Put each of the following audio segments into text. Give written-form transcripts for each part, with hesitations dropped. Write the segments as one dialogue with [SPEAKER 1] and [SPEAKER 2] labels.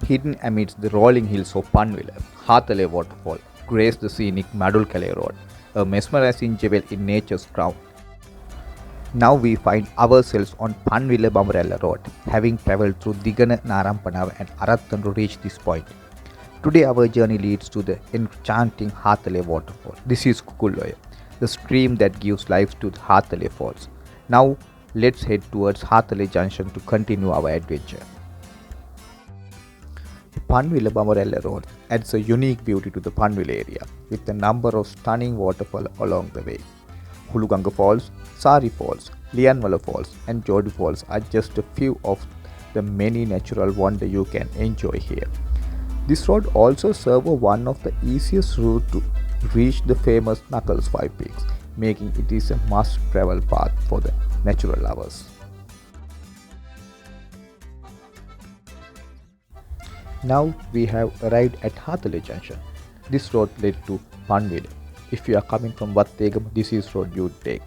[SPEAKER 1] Hidden amidst the rolling hills of Panvila, Hathale Waterfall graces the scenic Madulkale Road, a mesmerizing jewel in nature's crown. Now we find ourselves on Panvila-Bambarella Road, having travelled through Digana, and Araththana to reach this point. Today our journey leads to the enchanting Hatale Waterfall. This is Kukuloya, the stream that gives life to the Hatale Falls. Now let's head towards Hatale Junction to continue our adventure. Panvila-Bambarella Road adds a unique beauty to the Panvila area, with a number of stunning waterfalls along the way. HeLanka Falls, Sari Falls, Lianvala Falls and Jodi Falls are just a few of the many natural wonders you can enjoy here. This road also serves one of the easiest routes to reach the famous Knuckles 5 Peaks, making it is a must-travel path for the natural lovers. Now we have arrived at Hatale Junction. This road led to Panvila. If you are coming from Wathegam, this is road you take.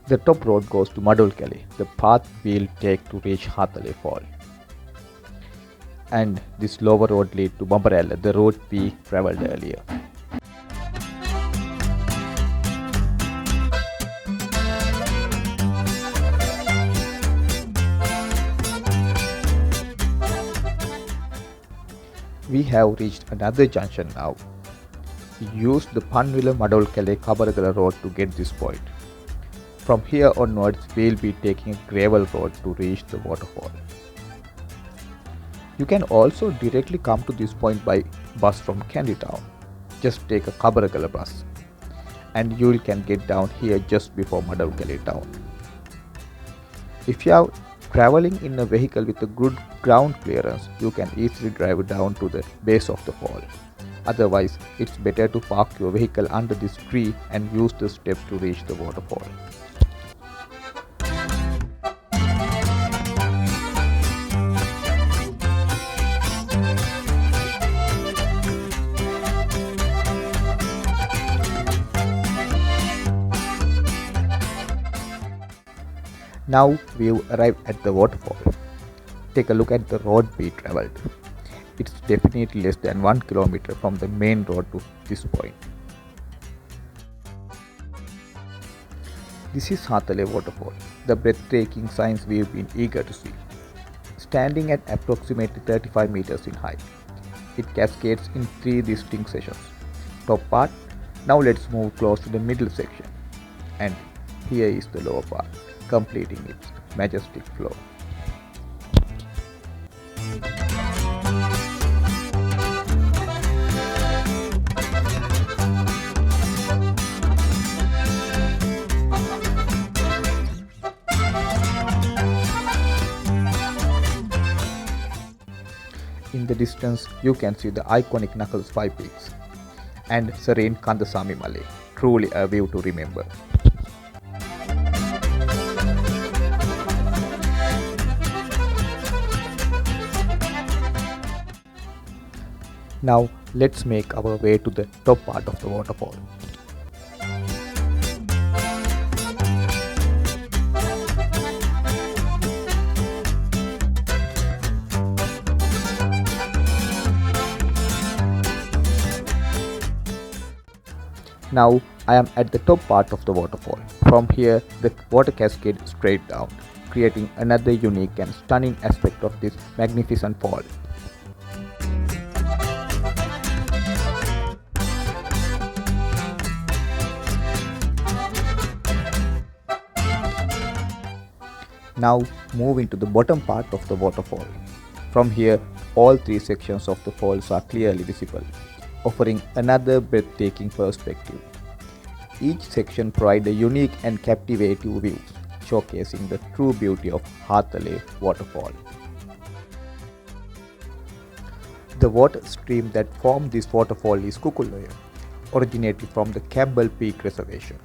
[SPEAKER 1] The top road goes to Madulkale, the path we'll take to reach Hatale Fall. And this lower road leads to Bambarella, the road we travelled earlier. We have reached another junction now. We used the Panvila-Madulkale Kabaragala road to get this point. From here onwards, we'll be taking a gravel road to reach the waterfall. You can also directly come to this point by bus from Kandy town. Just take a Kabaragala bus and you can get down here just before Madulkale town. If you are traveling in a vehicle with a good ground clearance, you can easily drive down to the base of the fall. Otherwise, it's better to park your vehicle under this tree and use the steps to reach the waterfall. Now we've arrived at the waterfall. Take a look at the road we travelled. It's definitely less than 1 kilometer from the main road to this point. This is Hatale Waterfall, the breathtaking sights we've been eager to see. Standing at approximately 35 meters in height, it cascades in 3 distinct sections. Top part. Now let's move close to the middle section. And here is the lower part, completing its majestic flow. In the distance, you can see the iconic Knuckles 5 Peaks and serene Kandasamy Malay, truly a view to remember. Now let's make our way to the top part of the waterfall. Now I am at the top part of the waterfall. From here the water cascades straight down, creating another unique and stunning aspect of this magnificent fall. Now moving to the bottom part of the waterfall. From here, all 3 sections of the falls are clearly visible, offering another breathtaking perspective. Each section provides a unique and captivating view, showcasing the true beauty of Hatale Waterfall. The water stream that forms this waterfall is Kukuloya, originating from the Campbell Peak Reservation.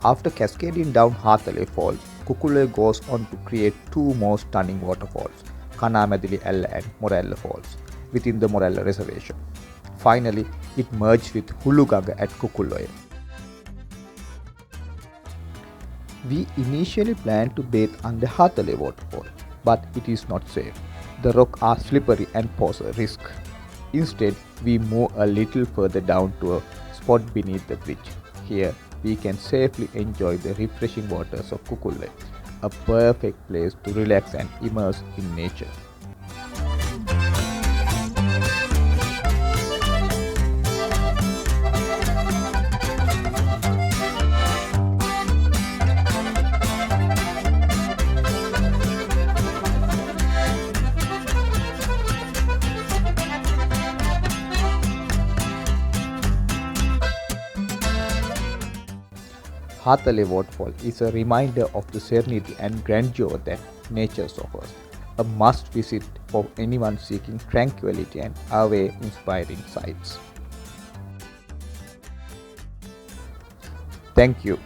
[SPEAKER 1] After cascading down Hatale Falls, Kukuloya goes on to create 2 more stunning waterfalls, Kandy and Morella Falls, within the Morella Reservation. Finally, it merged with HeLanka at Kukuloya. We initially planned to bathe under Hatale Waterfall, but it is not safe. The rocks are slippery and pose a risk. Instead, we move a little further down to a spot beneath the bridge. Here, we can safely enjoy the refreshing waters of Kukuloya, a perfect place to relax and immerse in nature. Hatale Waterfall is a reminder of the serenity and grandeur that nature offers, a must visit for anyone seeking tranquility and awe-inspiring sights. Thank you.